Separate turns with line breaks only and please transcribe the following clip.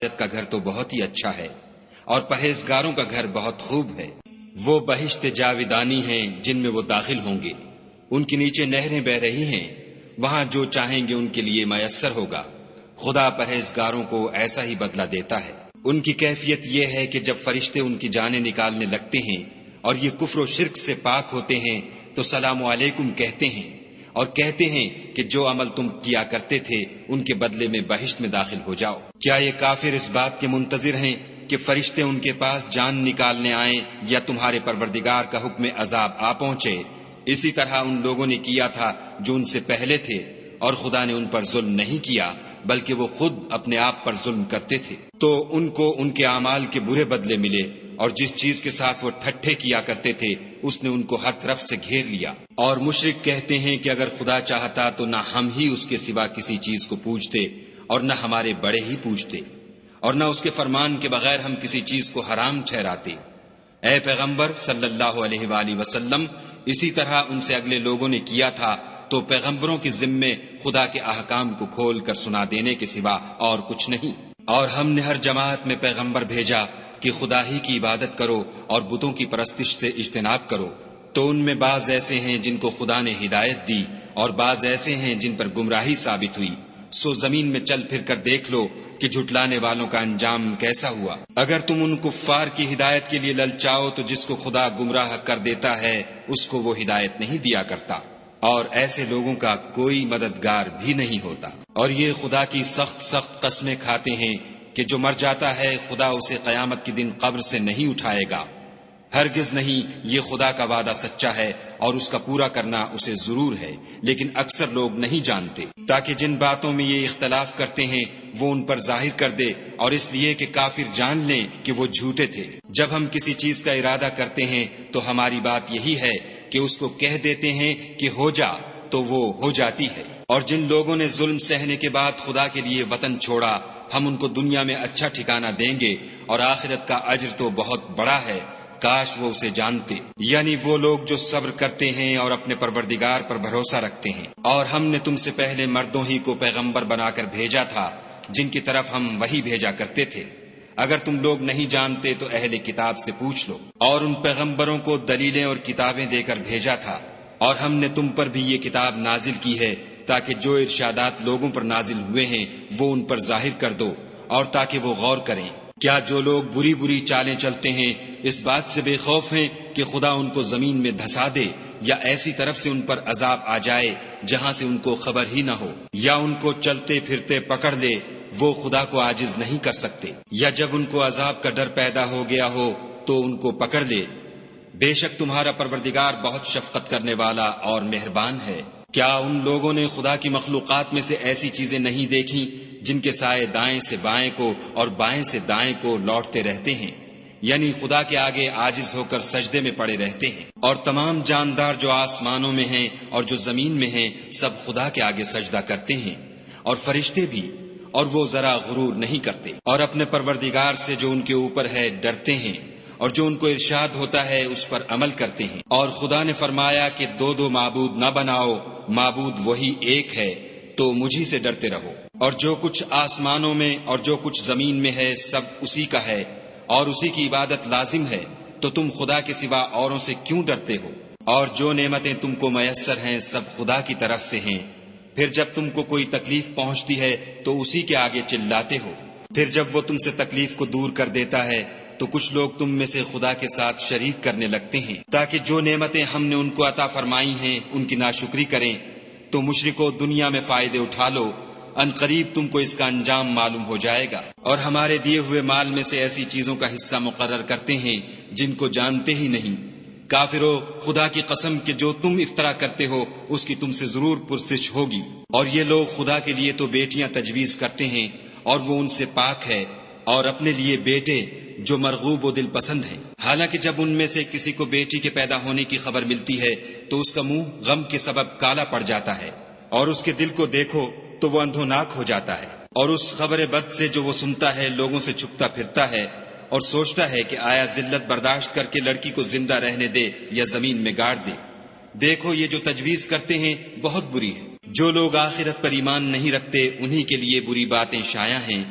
کا گھر تو بہت ہی اچھا ہے اور پرہیزگاروں کا گھر بہت خوب ہے۔ وہ بہشت جاویدانی ہیں جن میں وہ داخل ہوں گے، ان کے نیچے نہریں بہ رہی ہیں، وہاں جو چاہیں گے ان کے لیے میسر ہوگا۔ خدا پرہیزگاروں کو ایسا ہی بدلہ دیتا ہے۔ ان کی کیفیت یہ ہے کہ جب فرشتے ان کی جانیں نکالنے لگتے ہیں اور یہ کفر و شرک سے پاک ہوتے ہیں تو سلام علیکم کہتے ہیں اور کہتے ہیں کہ جو عمل تم کیا کرتے تھے ان کے بدلے میں بہشت میں داخل ہو جاؤ۔ کیا یہ کافر اس بات کے منتظر ہیں کہ فرشتے ان کے پاس جان نکالنے آئیں یا تمہارے پروردگار کا حکم عذاب آ پہنچے؟ اسی طرح ان لوگوں نے کیا تھا جو ان سے پہلے تھے، اور خدا نے ان پر ظلم نہیں کیا بلکہ وہ خود اپنے آپ پر ظلم کرتے تھے۔ تو ان کو ان کے اعمال کے برے بدلے ملے، اور جس چیز کے ساتھ وہ ٹھٹھے کیا کرتے تھے اس نے ان کو ہر طرف سے گھیر لیا۔ اور مشرک کہتے ہیں کہ اگر خدا چاہتا تو نہ ہم ہی اس کے سوا کسی چیز کو پوجتے اور نہ ہمارے بڑے ہی پوجتے، اور نہ اس کے فرمان کے بغیر ہم کسی چیز کو حرام ٹھہراتے۔ اے پیغمبر صلی اللہ علیہ وآلہ وسلم، اسی طرح ان سے اگلے لوگوں نے کیا تھا، تو پیغمبروں کے ذمے خدا کے احکام کو کھول کر سنا دینے کے سوا اور کچھ نہیں۔ اور ہم نے ہر جماعت میں پیغمبر بھیجا کہ خدا ہی کی عبادت کرو اور بتوں کی پرستش سے اجتناب کرو، تو ان میں بعض ایسے ہیں جن کو خدا نے ہدایت دی اور بعض ایسے ہیں جن پر گمراہی ثابت ہوئی۔ سو زمین میں چل پھر کر دیکھ لو کہ جھٹلانے والوں کا انجام کیسا ہوا۔ اگر تم ان کفار کی ہدایت کے لیے للچاؤ تو جس کو خدا گمراہ کر دیتا ہے اس کو وہ ہدایت نہیں دیا کرتا، اور ایسے لوگوں کا کوئی مددگار بھی نہیں ہوتا۔ اور یہ خدا کی سخت سخت قسمیں کھاتے ہیں کہ جو مر جاتا ہے خدا اسے قیامت کے دن قبر سے نہیں اٹھائے گا۔ ہرگز نہیں، یہ خدا کا وعدہ سچا ہے اور اس کا پورا کرنا اسے ضرور ہے، لیکن اکثر لوگ نہیں جانتے، تاکہ جن باتوں میں یہ اختلاف کرتے ہیں وہ ان پر ظاہر کر دے، اور اس لیے کہ کافر جان لیں کہ وہ جھوٹے تھے۔ جب ہم کسی چیز کا ارادہ کرتے ہیں تو ہماری بات یہی ہے کہ اس کو کہہ دیتے ہیں کہ ہو جا، تو وہ ہو جاتی ہے۔ اور جن لوگوں نے ظلم سہنے کے بعد خدا کے لیے وطن چھوڑا، ہم ان کو دنیا میں اچھا ٹھکانہ دیں گے اور آخرت کا اجر تو بہت بڑا ہے، کاش وہ اسے جانتے۔ یعنی وہ لوگ جو صبر کرتے ہیں اور اپنے پروردگار پر بھروسہ رکھتے ہیں۔ اور ہم نے تم سے پہلے مردوں ہی کو پیغمبر بنا کر بھیجا تھا جن کی طرف ہم وحی بھیجا کرتے تھے۔ اگر تم لوگ نہیں جانتے تو اہل کتاب سے پوچھ لو۔ اور ان پیغمبروں کو دلیلیں اور کتابیں دے کر بھیجا تھا، اور ہم نے تم پر بھی یہ کتاب نازل کی ہے تاکہ جو ارشادات لوگوں پر نازل ہوئے ہیں وہ ان پر ظاہر کر دو، اور تاکہ وہ غور کریں۔ کیا جو لوگ بری بری چالیں چلتے ہیں اس بات سے بے خوف ہیں کہ خدا ان کو زمین میں دھسا دے، یا ایسی طرف سے ان پر عذاب آ جائے جہاں سے ان کو خبر ہی نہ ہو، یا ان کو چلتے پھرتے پکڑ لے، وہ خدا کو عاجز نہیں کر سکتے، یا جب ان کو عذاب کا ڈر پیدا ہو گیا ہو تو ان کو پکڑ لے۔ بے شک تمہارا پروردگار بہت شفقت کرنے والا اور مہربان ہے۔ کیا ان لوگوں نے خدا کی مخلوقات میں سے ایسی چیزیں نہیں دیکھی جن کے سائے دائیں سے بائیں کو اور بائیں سے دائیں کو لوٹتے رہتے ہیں؟ یعنی خدا کے آگے عاجز ہو کر سجدے میں پڑے رہتے ہیں۔ اور تمام جاندار جو آسمانوں میں ہیں اور جو زمین میں ہیں سب خدا کے آگے سجدہ کرتے ہیں، اور فرشتے بھی، اور وہ ذرا غرور نہیں کرتے، اور اپنے پروردگار سے جو ان کے اوپر ہے ڈرتے ہیں، اور جو ان کو ارشاد ہوتا ہے اس پر عمل کرتے ہیں۔ اور خدا نے فرمایا کہ دو دو معبود نہ بناؤ، معبود وہی ایک ہے، تو مجھی سے ڈرتے رہو۔ اور جو کچھ آسمانوں میں اور جو کچھ زمین میں ہے سب اسی کا ہے، اور اسی کی عبادت لازم ہے، تو تم خدا کے سوا اوروں سے کیوں ڈرتے ہو؟ اور جو نعمتیں تم کو میسر ہیں سب خدا کی طرف سے ہیں۔ پھر جب تم کو کوئی تکلیف پہنچتی ہے تو اسی کے آگے چلاتے ہو، پھر جب وہ تم سے تکلیف کو دور کر دیتا ہے تو کچھ لوگ تم میں سے خدا کے ساتھ شریک کرنے لگتے ہیں تاکہ جو نعمتیں ہم نے ان کو عطا فرمائی ہیں ان کی ناشکری کریں۔ تو مشرکو دنیا میں فائدے اٹھا لو، ان قریب تم کو اس کا انجام معلوم ہو جائے گا۔ اور ہمارے دیے ہوئے مال میں سے ایسی چیزوں کا حصہ مقرر کرتے ہیں جن کو جانتے ہی نہیں۔ کافرو، خدا کی قسم کہ جو تم افطرا کرتے ہو اس کی تم سے ضرور پرسش ہوگی۔ اور یہ لوگ خدا کے لیے تو بیٹیاں تجویز کرتے ہیں اور وہ ان سے پاک ہے، اور اپنے لیے بیٹے جو مرغوب و دل پسند ہیں۔ حالانکہ جب ان میں سے کسی کو بیٹی کے پیدا ہونے کی خبر ملتی ہے تو اس کا منہ غم کے سبب کالا پڑ جاتا ہے، اور اس کے دل کو دیکھو تو وہ اندھوناک ہو جاتا ہے، اور اس خبر بد سے جو وہ سنتا ہے لوگوں سے چھپتا پھرتا ہے اور سوچتا ہے کہ آیا ذلت برداشت کر کے لڑکی کو زندہ رہنے دے یا زمین میں گاڑ دے۔ دیکھو یہ جو تجویز کرتے ہیں بہت بری ہے۔ جو لوگ آخرت پر ایمان نہیں رکھتے انہی کے لیے بری باتیں شائع ہیں،